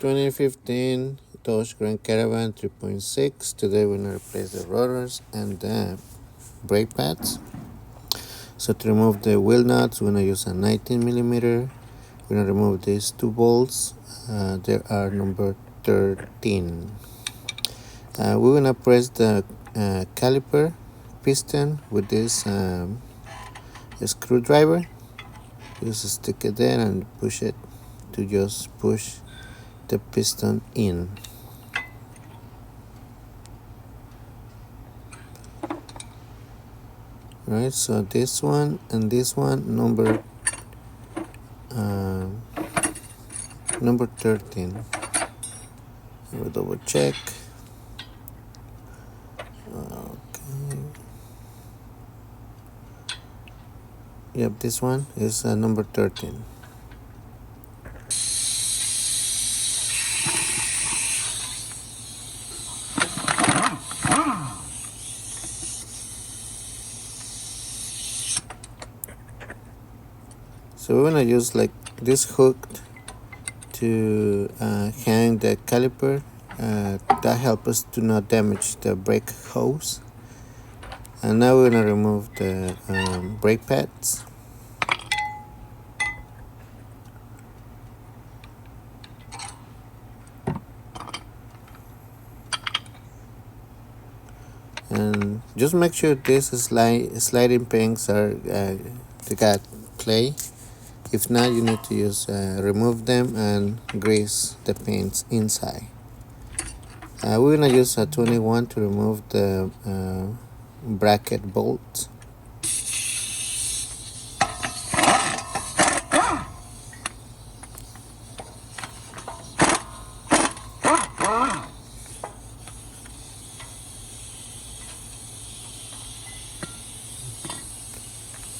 2015 Dodge Grand Caravan 3.6. Today we're gonna replace the rotors and the brake pads. So to remove the wheel nuts, we're gonna use a 19 millimeter. We're gonna remove these two bolts. There are number 13. We're gonna press the caliper piston with this screwdriver. Just stick it there and push it to just push the piston in. Right, so this one and this one, number 13. We'll double check. Okay. Yep, this one is number 13. So we're gonna use like this hook to hang the caliper. That helps us to not damage the brake hose. And now we're gonna remove the brake pads. And just make sure this sliding pins are they got clay. If not, you need to use remove them and grease the pins inside. We're gonna use a 21 to remove the bracket bolt.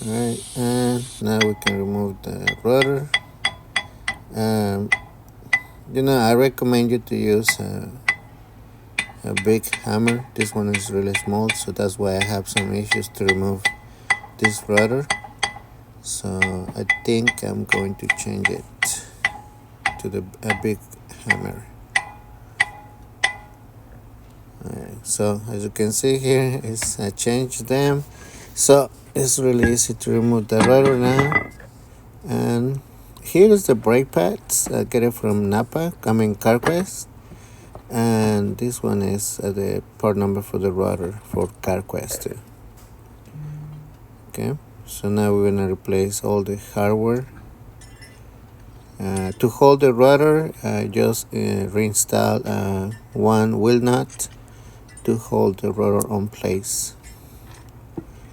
Alright, and now we can remove the rotor. I recommend you to use a big hammer. This one is really small, so that's why I have some issues to remove this rotor. So I think I'm going to change it to a big hammer. Alright, so as you can see here, I changed them. So it's really easy to remove the rotor now. And here is the brake pads. I get it from Napa, CarQuest. And this one is the part number for the rotor for CarQuest too. Okay, so now we're gonna replace all the hardware. To hold the rotor, just reinstall one wheel nut to hold the rotor on place.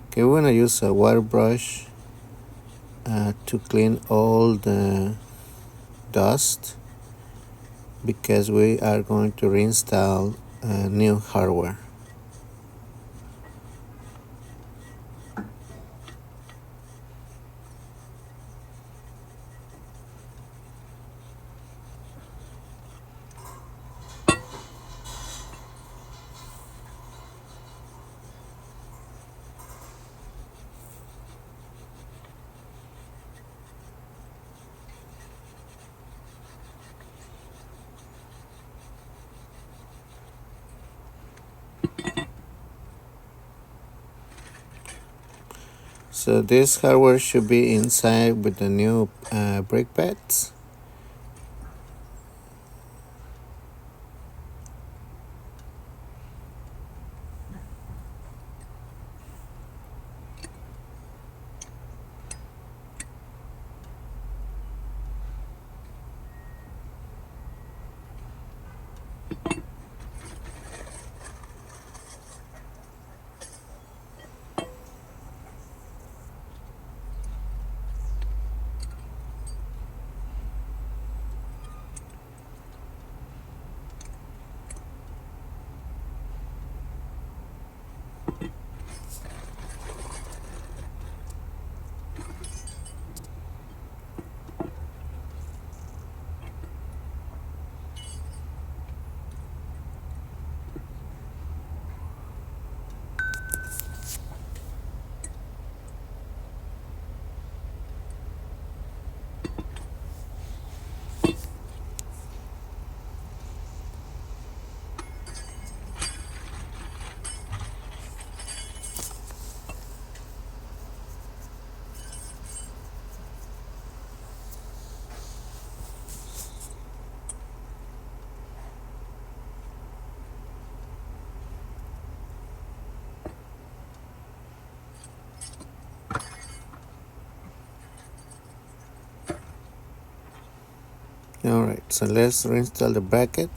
Okay, we're gonna use a water brush to clean all the dust because we are going to reinstall new hardware. So this hardware should be inside with the new brake pads. Alright, so let's reinstall the bracket.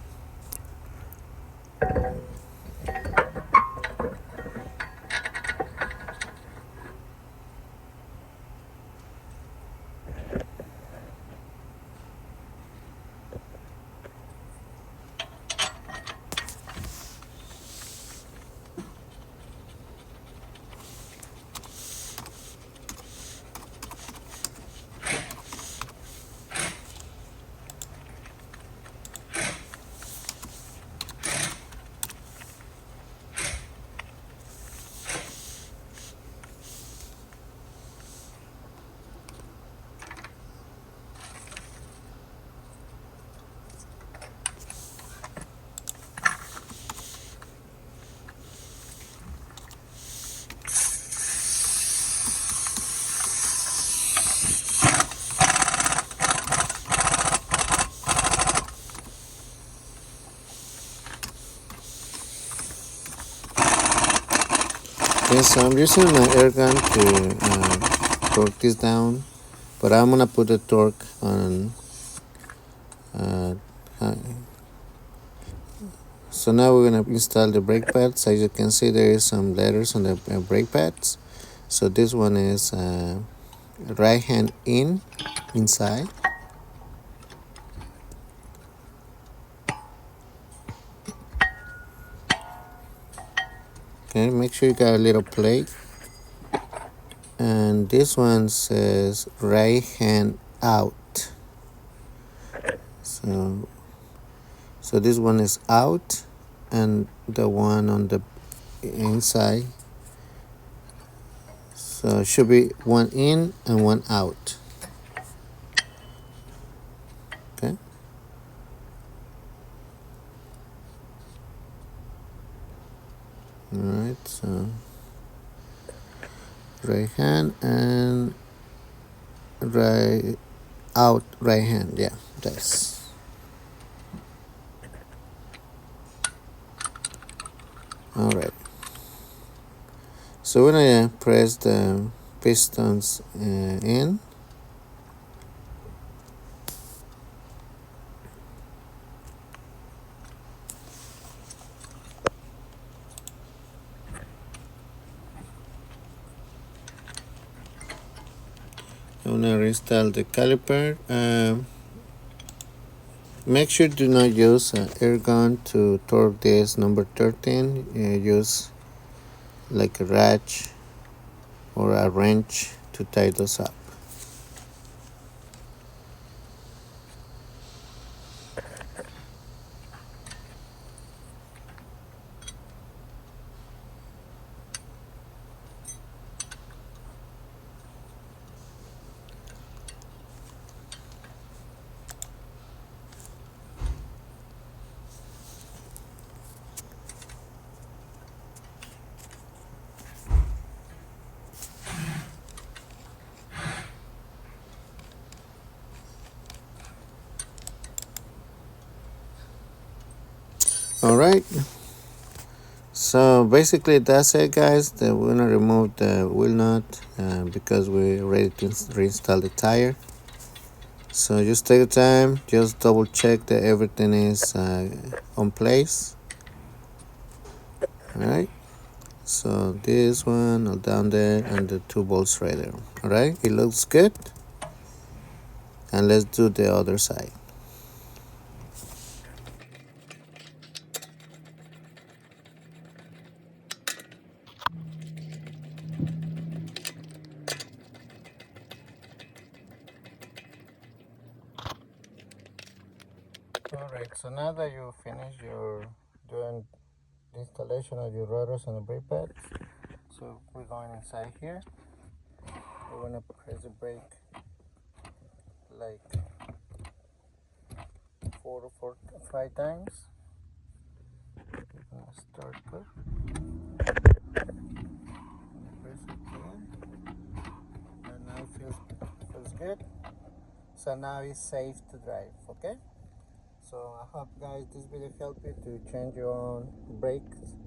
Okay, so I'm using my air gun to torque this down, but I'm gonna put the torque on. High. So now we're gonna install the brake pads. As you can see, there is some letters on the brake pads. So this one is right hand inside. Okay, make sure you got a little plate. And this one says right hand out. So this one is out, and the one on the inside. So it should be one in and one out. Okay. All right. So right hand and right out right hand. Yeah, that's. All right. So when I press the pistons in, I'm gonna reinstall the caliper. Make sure do not use an air gun to torque this number 13. Use like a ratchet or a wrench to tie those up. All right. So basically that's it, guys. We're gonna remove the wheel nut because we're ready to reinstall the tire. So just take your time, just double check that everything is on place. All right. So this one all down there and the two bolts right there. All right. It looks good. And let's do the other side. Alright, so now that you finish your doing the installation of your rotors and the brake pads, so we're going inside here. We're gonna press the brake like 5 times. We're gonna start good. Press it again. And now it feels good. So now it's safe to drive, okay? So I hope guys this video helped you to change your own brakes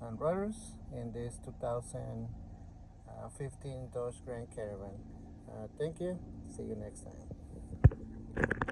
and rotors in this 2015 Dodge Grand Caravan. Thank you. See you next time.